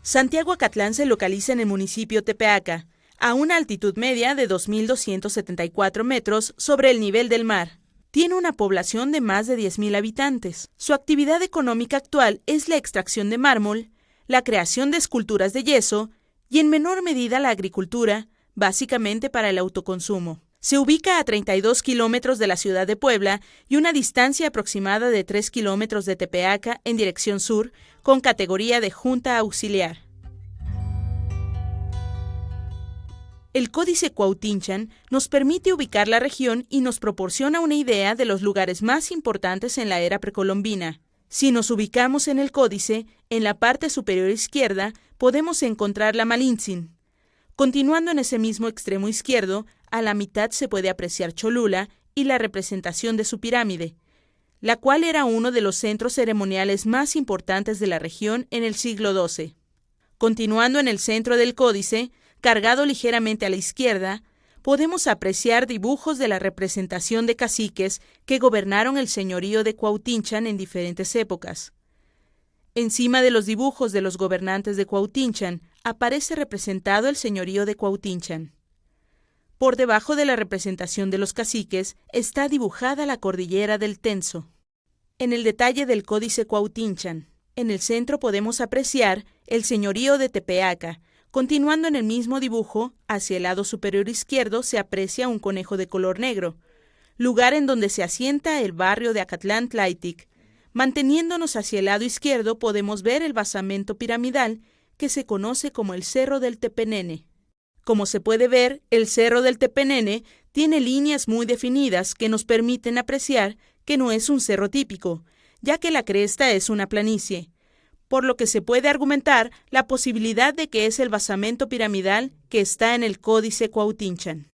Santiago Acatlán se localiza en el municipio Tepeaca, a una altitud media de 2.274 metros sobre el nivel del mar. Tiene una población de más de 10.000 habitantes. Su actividad económica actual es la extracción de mármol, la creación de esculturas de yeso y en menor medida la agricultura, básicamente para el autoconsumo. Se ubica a 32 kilómetros de la ciudad de Puebla y una distancia aproximada de 3 kilómetros de Tepeaca en dirección sur, con categoría de Junta Auxiliar. El Códice Cuautinchan nos permite ubicar la región y nos proporciona una idea de los lugares más importantes en la era precolombina. Si nos ubicamos en el códice, en la parte superior izquierda podemos encontrar la Malintzin. Continuando en ese mismo extremo izquierdo, a la mitad se puede apreciar Cholula y la representación de su pirámide, la cual era uno de los centros ceremoniales más importantes de la región en el siglo XII. Continuando en el centro del códice, cargado ligeramente a la izquierda, podemos apreciar dibujos de la representación de caciques que gobernaron el señorío de Cuautinchan en diferentes épocas. Encima de los dibujos de los gobernantes de Cuautinchan aparece representado el señorío de Cuautinchan. Por debajo de la representación de los caciques está dibujada la cordillera del Tenso. En el detalle del Códice Cuautinchan, en el centro podemos apreciar el señorío de Tepeaca. Continuando en el mismo dibujo, hacia el lado superior izquierdo se aprecia un conejo de color negro, lugar en donde se asienta el barrio de Acatlán Tlaytic. Manteniéndonos hacia el lado izquierdo podemos ver el basamento piramidal que se conoce como el Cerro del Tepenene. Como se puede ver, el Cerro del Tepenene tiene líneas muy definidas que nos permiten apreciar que no es un cerro típico, ya que la cresta es una planicie, por lo que se puede argumentar la posibilidad de que es el basamento piramidal que está en el Códice Cuautinchan.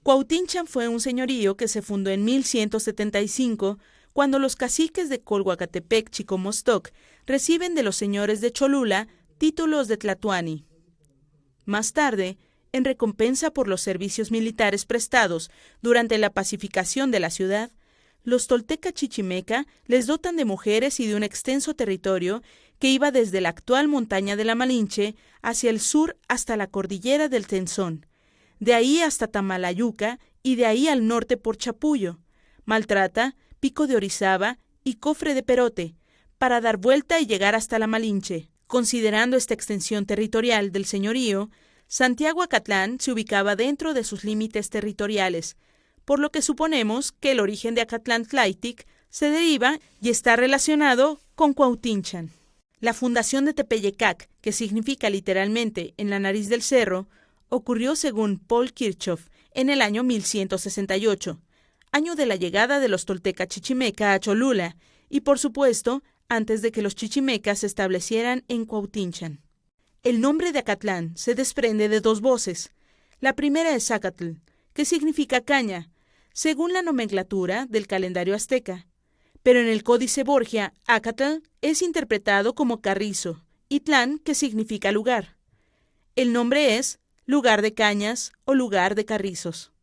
Cuautinchan fue un señorío que se fundó en 1175, cuando los caciques de Colhuacatepec Chicomostoc reciben de los señores de Cholula títulos de tlatoani. Más tarde, en recompensa por los servicios militares prestados durante la pacificación de la ciudad, los tolteca chichimeca les dotan de mujeres y de un extenso territorio que iba desde la actual montaña de la Malinche hacia el sur hasta la cordillera del Tenzón, de ahí hasta Tamalayuca y de ahí al norte por Chapullo, Maltrata, Pico de Orizaba y Cofre de Perote, para dar vuelta y llegar hasta la Malinche. Considerando esta extensión territorial del señorío, Santiago Acatlán se ubicaba dentro de sus límites territoriales, por lo que suponemos que el origen de Acatlán Tlaytic se deriva y está relacionado con Cuautinchan. La fundación de Tepeyecac, que significa literalmente en la nariz del cerro, ocurrió según Paul Kirchhoff en el año 1168, año de la llegada de los tolteca chichimeca a Cholula y, por supuesto, antes de que los chichimecas se establecieran en Cuautinchan. El nombre de Acatlán se desprende de dos voces. La primera es Acatl, que significa caña, según la nomenclatura del calendario azteca. Pero en el Códice Borgia, Acatl es interpretado como carrizo, y tlán, que significa lugar. El nombre es lugar de cañas o lugar de carrizos.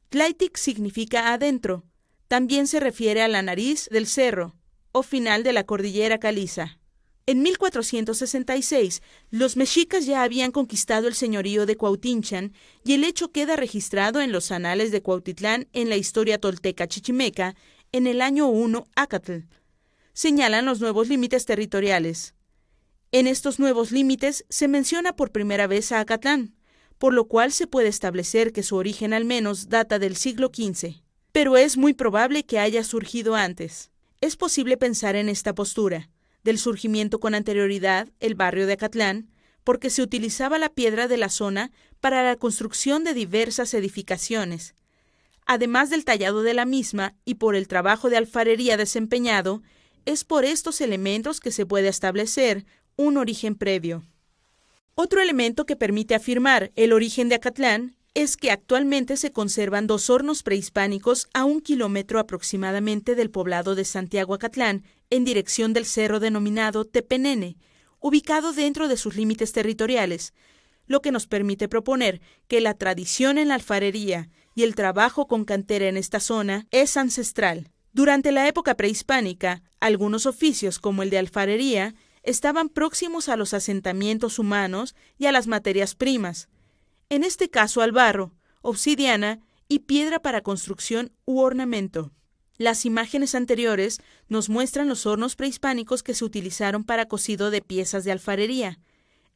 Tlaytic significa adentro. También se refiere a la nariz del cerro, o final de la cordillera caliza. En 1466, los mexicas ya habían conquistado el señorío de Cuautinchan y el hecho queda registrado en los anales de Cuautitlán en la historia tolteca chichimeca en el año 1 Acatl. Señalan los nuevos límites territoriales. En estos nuevos límites se menciona por primera vez a Acatlán, por lo cual se puede establecer que su origen al menos data del siglo XV. Pero es muy probable que haya surgido antes. Es posible pensar en esta postura del surgimiento con anterioridad, el barrio de Acatlán, porque se utilizaba la piedra de la zona para la construcción de diversas edificaciones. Además del tallado de la misma y por el trabajo de alfarería desempeñado, es por estos elementos que se puede establecer un origen previo. Otro elemento que permite afirmar el origen de Acatlán es que actualmente se conservan dos hornos prehispánicos a 1 kilómetro aproximadamente del poblado de Santiago Acatlán, en dirección del cerro denominado Tepenene, ubicado dentro de sus límites territoriales, lo que nos permite proponer que la tradición en la alfarería y el trabajo con cantera en esta zona es ancestral. Durante la época prehispánica, algunos oficios como el de alfarería estaban próximos a los asentamientos humanos y a las materias primas, en este caso al barro, obsidiana y piedra para construcción u ornamento. Las imágenes anteriores nos muestran los hornos prehispánicos que se utilizaron para cocido de piezas de alfarería.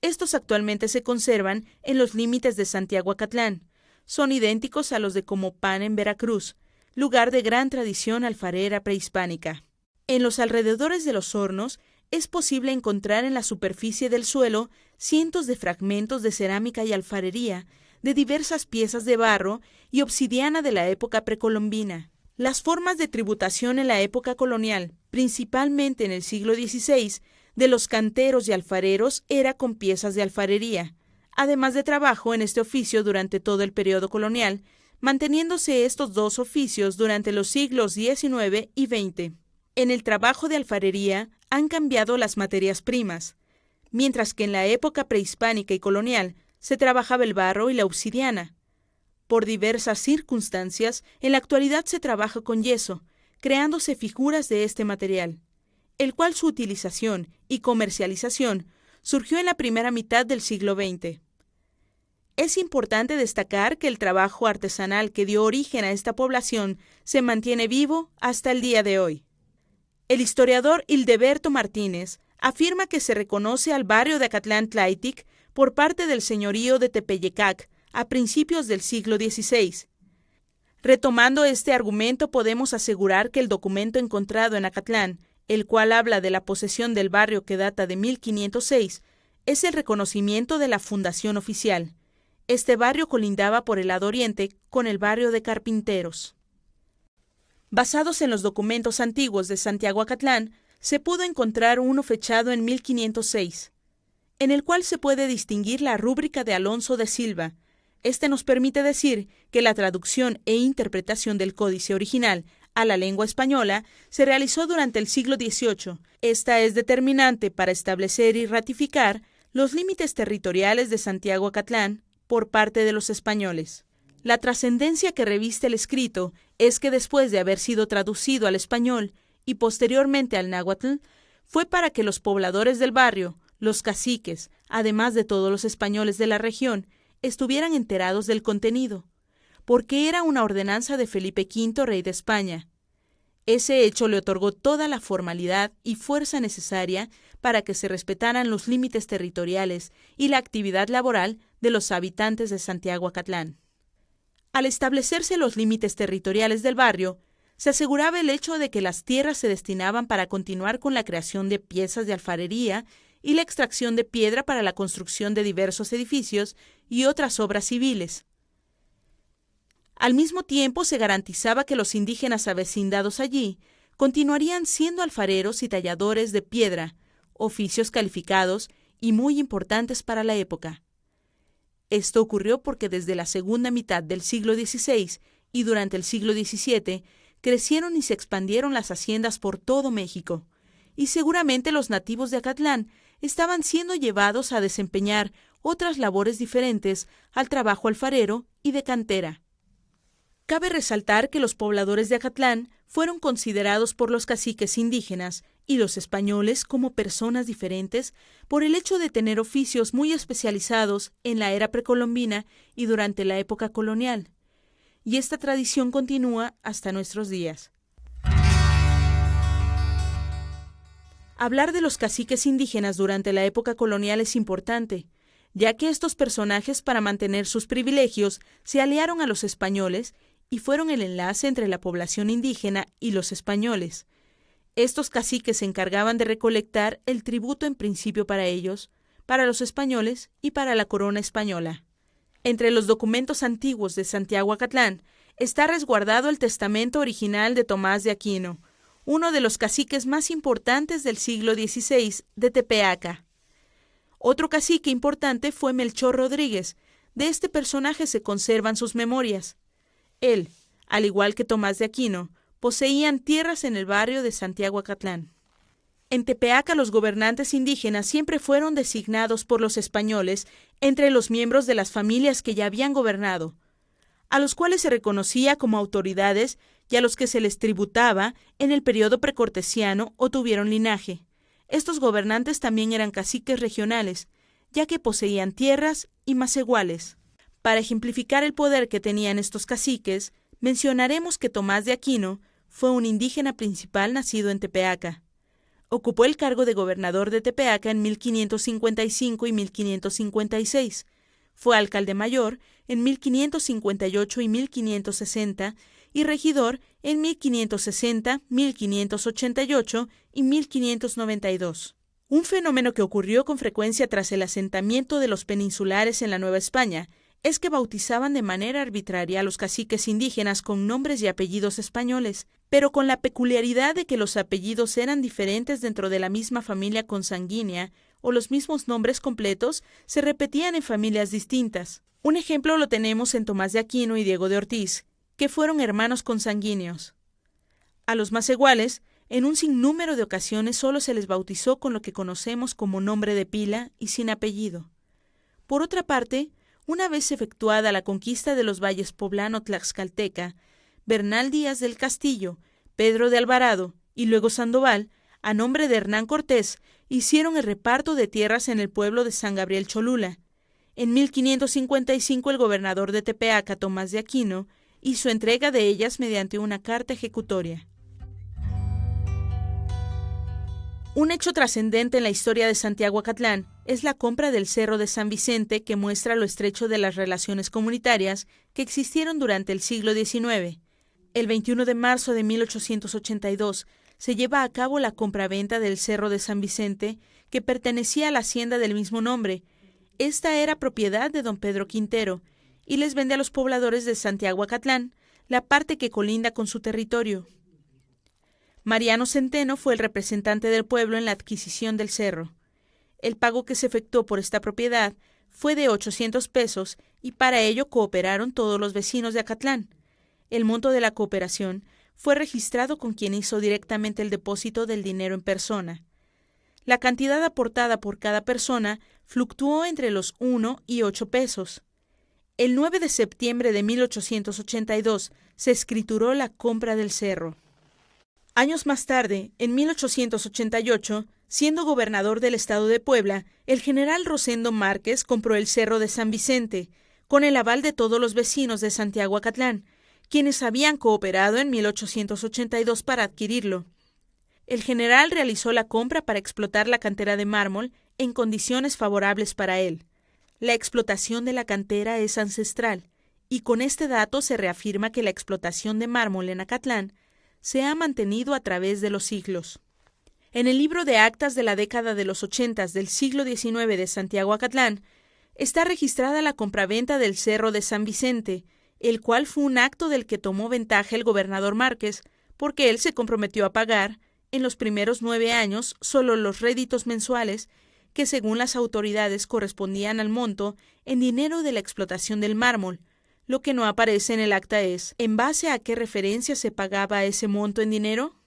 Estos actualmente se conservan en los límites de Santiago-Acatlán. Son idénticos a los de Comopan en Veracruz, lugar de gran tradición alfarera prehispánica. En los alrededores de los hornos es posible encontrar en la superficie del suelo cientos de fragmentos de cerámica y alfarería, de diversas piezas de barro y obsidiana de la época precolombina. Las formas de tributación en la época colonial, principalmente en el siglo XVI, de los canteros y alfareros era con piezas de alfarería, además de trabajo en este oficio durante todo el periodo colonial, manteniéndose estos dos oficios durante los siglos XIX y XX. En el trabajo de alfarería han cambiado las materias primas, mientras que en la época prehispánica y colonial se trabajaba el barro y la obsidiana. Por diversas circunstancias, en la actualidad se trabaja con yeso, creándose figuras de este material, el cual su utilización y comercialización surgió en la primera mitad del siglo XX. Es importante destacar que el trabajo artesanal que dio origen a esta población se mantiene vivo hasta el día de hoy. El historiador Hildeberto Martínez afirma que se reconoce al barrio de Acatlán Tlaytic por parte del señorío de Tepeyecac a principios del siglo XVI. Retomando este argumento, podemos asegurar que el documento encontrado en Acatlán, el cual habla de la posesión del barrio que data de 1506, es el reconocimiento de la fundación oficial. Este barrio colindaba por el lado oriente con el barrio de Carpinteros. Basados en los documentos antiguos de Santiago-Acatlán, se pudo encontrar uno fechado en 1506, en el cual se puede distinguir la rúbrica de Alonso de Silva. Este nos permite decir que la traducción e interpretación del códice original a la lengua española se realizó durante el siglo XVIII. Esta es determinante para establecer y ratificar los límites territoriales de Santiago-Acatlán por parte de los españoles. La trascendencia que reviste el escrito es que después de haber sido traducido al español y posteriormente al náhuatl, fue para que los pobladores del barrio, los caciques, además de todos los españoles de la región, estuvieran enterados del contenido, porque era una ordenanza de Felipe V, rey de España. Ese hecho le otorgó toda la formalidad y fuerza necesaria para que se respetaran los límites territoriales y la actividad laboral de los habitantes de Santiago-Acatlán. Al establecerse los límites territoriales del barrio, se aseguraba el hecho de que las tierras se destinaban para continuar con la creación de piezas de alfarería y la extracción de piedra para la construcción de diversos edificios y otras obras civiles. Al mismo tiempo, se garantizaba que los indígenas avecindados allí continuarían siendo alfareros y talladores de piedra, oficios calificados y muy importantes para la época. Esto ocurrió porque desde la segunda mitad del siglo XVI y durante el siglo XVII crecieron y se expandieron las haciendas por todo México, y seguramente los nativos de Acatlán estaban siendo llevados a desempeñar otras labores diferentes al trabajo alfarero y de cantera. Cabe resaltar que los pobladores de Acatlán fueron considerados por los caciques indígenas y los españoles como personas diferentes por el hecho de tener oficios muy especializados en la era precolombina y durante la época colonial, y esta tradición continúa hasta nuestros días. Hablar de los caciques indígenas durante la época colonial es importante, ya que estos personajes, para mantener sus privilegios, se aliaron a los españoles y fueron el enlace entre la población indígena y los españoles. Estos caciques se encargaban de recolectar el tributo en principio para ellos, para los españoles y para la corona española. Entre los documentos antiguos de Santiago-Acatlán está resguardado el testamento original de Tomás de Aquino, uno de los caciques más importantes del siglo XVI de Tepeaca. Otro cacique importante fue Melchor Rodríguez. De este personaje se conservan sus memorias. Él, al igual que Tomás de Aquino, poseían tierras en el barrio de Santiago-Acatlán. En Tepeaca los gobernantes indígenas siempre fueron designados por los españoles entre los miembros de las familias que ya habían gobernado, a los cuales se reconocía como autoridades y a los que se les tributaba en el periodo precortesiano o tuvieron linaje. Estos gobernantes también eran caciques regionales, ya que poseían tierras y macehuales. Para ejemplificar el poder que tenían estos caciques, mencionaremos que Tomás de Aquino fue un indígena principal nacido en Tepeaca. Ocupó el cargo de gobernador de Tepeaca en 1555 y 1556. Fue alcalde mayor en 1558 y 1560 y regidor en 1560, 1588 y 1592. Un fenómeno que ocurrió con frecuencia tras el asentamiento de los peninsulares en la Nueva España es que bautizaban de manera arbitraria a los caciques indígenas con nombres y apellidos españoles, pero con la peculiaridad de que los apellidos eran diferentes dentro de la misma familia consanguínea o los mismos nombres completos se repetían en familias distintas. Un ejemplo lo tenemos en Tomás de Aquino y Diego de Ortiz, que fueron hermanos consanguíneos. A los macehuales, en un sinnúmero de ocasiones solo se les bautizó con lo que conocemos como nombre de pila y sin apellido. Por otra parte, una vez efectuada la conquista de los valles poblano-tlaxcalteca, Bernal Díaz del Castillo, Pedro de Alvarado y luego Sandoval, a nombre de Hernán Cortés, hicieron el reparto de tierras en el pueblo de San Gabriel Cholula. En 1555 el gobernador de Tepeaca, Tomás de Aquino, hizo entrega de ellas mediante una carta ejecutoria. Un hecho trascendente en la historia de Santiago Acatlán es la compra del Cerro de San Vicente, que muestra lo estrecho de las relaciones comunitarias que existieron durante el siglo XIX. El 21 de marzo de 1882 se lleva a cabo la compraventa del Cerro de San Vicente, que pertenecía a la hacienda del mismo nombre. Esta era propiedad de don Pedro Quintero, y les vende a los pobladores de Santiago Acatlán la parte que colinda con su territorio. Mariano Centeno fue el representante del pueblo en la adquisición del cerro. El pago que se efectuó por esta propiedad fue de 800 pesos y para ello cooperaron todos los vecinos de Acatlán. El monto de la cooperación fue registrado con quien hizo directamente el depósito del dinero en persona. La cantidad aportada por cada persona fluctuó entre los 1 y 8 pesos. El 9 de septiembre de 1882 se escrituró la compra del cerro. Años más tarde, en 1888, siendo gobernador del estado de Puebla, el general Rosendo Márquez compró el Cerro de San Vicente, con el aval de todos los vecinos de Santiago Acatlán, quienes habían cooperado en 1882 para adquirirlo. El general realizó la compra para explotar la cantera de mármol en condiciones favorables para él. La explotación de la cantera es ancestral, y con este dato se reafirma que la explotación de mármol en Acatlán se ha mantenido a través de los siglos. En el libro de actas de la década de los 80 del siglo XIX de Santiago Acatlán está registrada la compraventa del Cerro de San Vicente, el cual fue un acto del que tomó ventaja el gobernador Márquez, porque él se comprometió a pagar, en los primeros 9 años, solo los réditos mensuales, que según las autoridades correspondían al monto en dinero de la explotación del mármol. Lo que no aparece en el acta es, ¿en base a qué referencia se pagaba ese monto en dinero?